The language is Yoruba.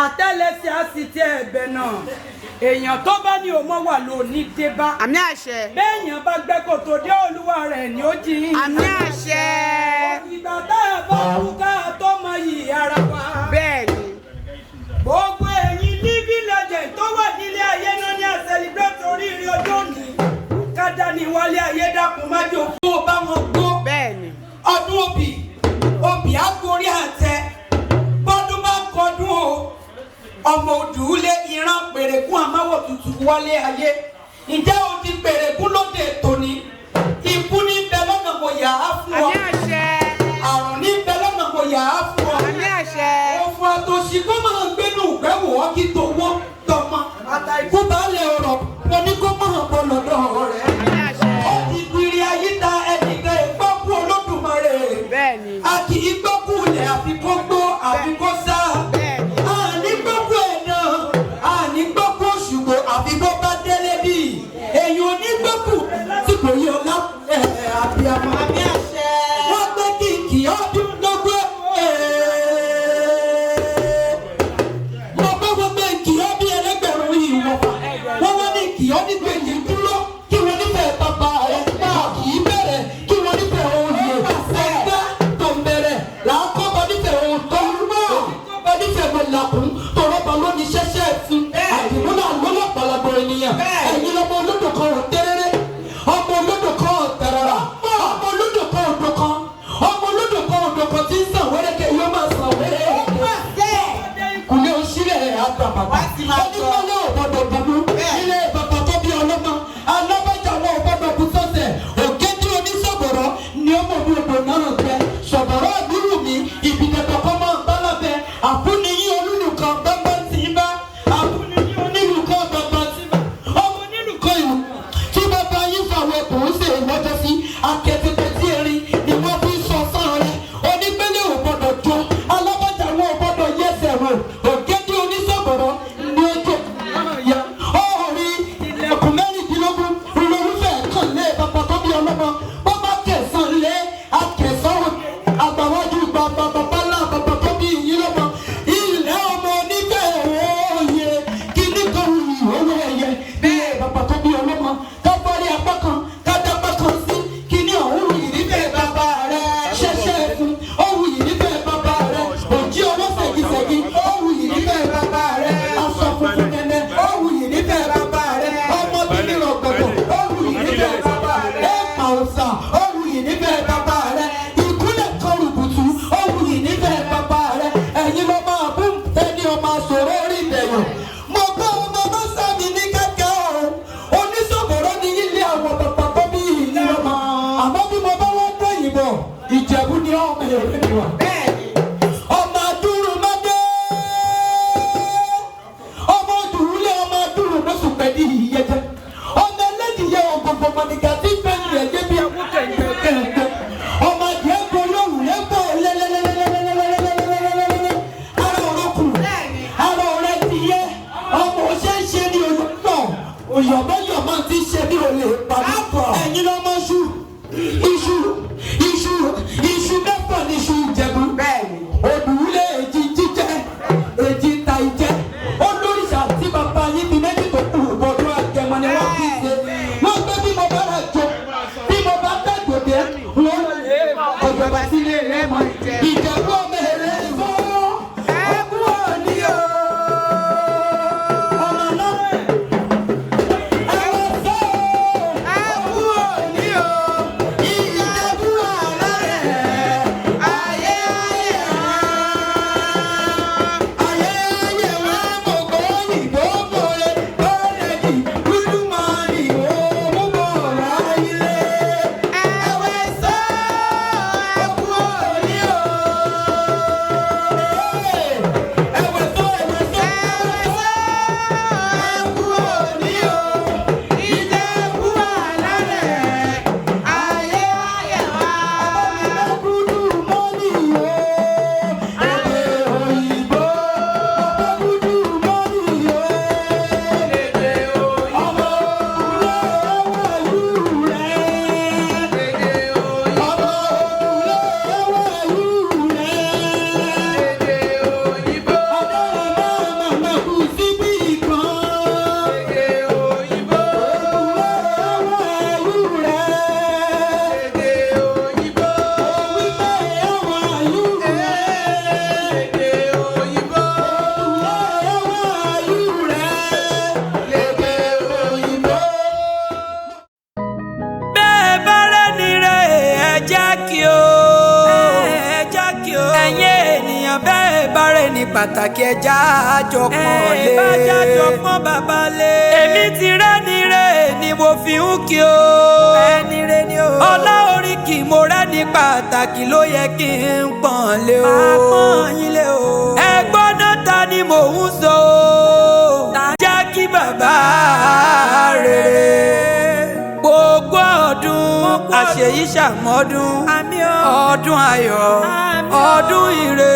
àtẹ́lẹsẹ̀ á sì tẹ ẹ̀bẹ̀ náà èèyàn tó bá ní òmò wà ló ní dé bá. àmì àṣẹ. béèyàn bá gbẹ́ kòtò dé olúwa rẹ̀ ni ó jí yín. àmì àṣẹ. ìgbà tá a bá kú ká tó mọ yìí ara wa. bẹ́ẹ̀ni. gbogbo ẹ̀yin living legend tó wà nílé ayé náà ní a celebrate oríire ọjọ́ òní kádà ní wálé ayé dákun má jò fún ọba wọn gbó. bẹ́ẹ̀ni. ọdún obì á gorí àtẹ bọ́dún bá kọdún o ọmọ òdùúlé ìran pèrèkún àmáwọ̀ tutù wálé ayé ǹjẹ́ o ti pèrèkún lóde tòní ikú ní bẹ lọ́nà mo yà á fún ọ àrùn ní bẹ lọ́nà mo yà á fún ọ òfin àtòṣì kó máa gbénu ìgbẹ́wò ọ́ kí tó wọ́n tọmọ àtàìkú balẹ̀ ọ̀rọ̀ mo ní kó máa bọ̀ lọ́dọ̀ rẹ̀ ó ti gbìrì ayíta ẹnìkan ìgbọ́kú Olódùmarè a kì í gbọ́kú ilẹ̀ àfikún gbó àfikún sá. Àbíkó bá délé bí èyí onígbòkù tí kò yọ lápẹ́ àbíamọ àmì àṣẹ. Wọ́n gbé kìkì ọdún lọ́gbọ́. Mo gbé gbogbo kì ọ́ bí ẹlẹ́gbẹ̀rún ìwọ̀fà. Wọ́n wá ní kì ọ́ nígbè yìí dúró kí wọ́n nífẹ̀ẹ́ bàbá rẹ̀ náà kì í bẹ̀rẹ̀ kí wọ́n nífẹ̀ẹ́ òye. Ẹgbẹ́ tó ń bẹ̀rẹ̀ làákọ́ bọ́ nífẹ̀ẹ́ òun tó ń mọ̀. Bọ́ nífẹ̀ẹ́ mọ̀ làkùn tọ̀rọ̀ bọ̀ lónìí ṣẹ́ṣẹ́ fún. Àdìmúlà lọ́lọ́pàá ènìyàn ẹ̀yin lọ́mọ olódò kan ò tẹ́rẹ́rẹ́ ọmọ olódò kan ò tẹ̀rẹ̀rà ọmọ olódò kan ò dọ̀kan ọmọ olódò kan ò dọ̀kan tí ń sàn wẹ́rẹ́kẹ́ yóò máa sàn wẹ́rẹ́ kùnlé òṣìlẹ̀ àgbàbàbà onígbàlẹ̀ òbọ̀dọ̀ dùnú ilé bàbá tó bí ọlọ́mọ alábàjá wọn òbọ̀dọ̀ kù sọ́sẹ̀ òkèjì oníṣọ̀bọ̀rọ̀ ni ọmọ mi òbò náà gbẹ ṣọ̀bọ̀rọ̀ àdúrù mi ìbìdẹ̀kọ̀ kọ́ máa ń bá lábẹ́ àfúniyí olúlukan bá bá ti bá àfúniyí onílùkọ́ bàbá ti bá ọmọ onílùkọ́ ìlú tí bàbá yín fàwọn ẹ̀kọ́ ń ṣe lọ́jọ́ sí akẹ́tẹ̀tẹ̀ tí erin ni wọ́n fi sọ sán rẹ̀ onígbélé òbọ̀dọ̀ jó alábàjá wọn òbọ̀dọ̀ yẹsẹ̀ rò ògèdè oníṣọ̀bọ̀rọ̀ ní ọjọ́ ya ọ̀rí ilẹ̀kùn mẹ́rìndínlógún olórúfẹ́ kàn lé bàbá tó bí ọlọ́mọ bàbá kẹsàn-án lé akẹsàn-án àgbàwájú bàbá bàbá lá bàbá tó bí yín lọ́mọ ilẹ̀ ọmọ onífẹ́ òye kíní kan ìwé ẹ̀yẹ bí bàbá tó bí ọlọ́mọ kábọ́rí apá kan kádápá kan sí kíní ọ̀hún yìí nífẹ̀ẹ́ bàbá rẹ̀ ṣẹ̀ṣẹ̀ fún ọ̀hún yìí nífẹ̀ẹ́ bàbá rẹ̀ òjì ọwọ́ ṣègìṣègì ọ̀hún yìí nífẹ̀ẹ́ bàbá rẹ̀ aṣọ funfun nẹ́nẹ́ ọ̀hún yìí nífẹ̀ẹ́ bàbá rẹ̀ ọmọ bíbí rọ̀gbọ̀dọ̀ ọ̀hún yìí nífẹ̀ẹ́ bàbá rẹ̀ ẹ̀ka ọ̀sà ọ̀hún yìí nífẹ̀ẹ́ bàbá rẹ̀ ìkúlẹ̀ kọrùbùtù ọ̀hún yìí nífẹ̀ẹ́ bàbá rẹ̀ ẹ̀yin ló máa bú ẹni ọmọ sọ̀rọ̀ orí ìdẹ̀yọ̀ mo gbọ́ ọmọ bá sábì ní kẹ́kẹ́ ọ̀hún oníṣòwòrán ní ilé àwọn bàbá tó bí ìlú ọmọ àmọ́ bí mo bá wọ́n dé ìbọ̀ Ìjẹ̀bú ni ọmọ èrè mi wà. Ọmọ àdúrú má dé ọmọ òdùrúlé ọmọ àdúrú lóṣù pẹ̀lú ìyẹjẹ ọmọ ẹlẹ́dìyẹ ògbòǹgbò mọ̀nìkà tí fẹ́ẹ́ rẹ̀ jẹ́ bí ẹkú kẹ̀kẹ́ ọmọ adìẹ kò lóhùn lẹ́kọ̀ọ́ lẹ́lẹ́lẹ́lẹ́lẹ́lẹ́lẹ́lẹ́lẹ́lẹ́lẹ́lẹ́lẹ́ ara òrokùn ara òrẹ́ ti yẹ ọmọ òṣèṣe ni olùkọ́ òyọ̀mọ́yọ̀ máa ti ṣe bí olè pàdé ẹ̀yin lọ́mọ ṣù iṣu mẹ́fà ní iṣu Ìjẹ̀bú òdùwúlé èjì jíjẹ èjì ta ìjẹ olóríṣà tí bàbá yín bí méjì tó kù bọ́dún Agẹmọ ni wọ́n fi ṣe wọ́n gbé bí mo bá rà jọ bí mo bá tẹ̀gbọ̀dẹ̀ wọ́n ọ̀jọ̀gbà sílé rẹ̀ mọ́ Ìjẹ̀bú ọmọ èrè fún ẹkú òní o ọmọ náà ẹwọ fún ẹkú òní o Ìjẹ̀bú ọ̀rẹ́ rẹ̀ ayé ayé ayé pàtàkì ẹja àjọpọ̀ lé. bá jájọpọ̀ bàbá lé. èmi ti rẹ́ni rẹ̀ ni mo fi ń kí o. ẹni rẹ ni o. ọlá orí kì mo rẹ́ni pàtàkì ló yẹ kí n pọ̀n lé o. máa pọ́n yín lé o. ẹ̀gbọ́n náà ta ni mò ń sọ o. jẹ́ kí bàbá rere gbogbo ọdún àṣeyí ṣàmọ́dún àmì o. ọdún ayọ̀ Àmín o. ọdún ire.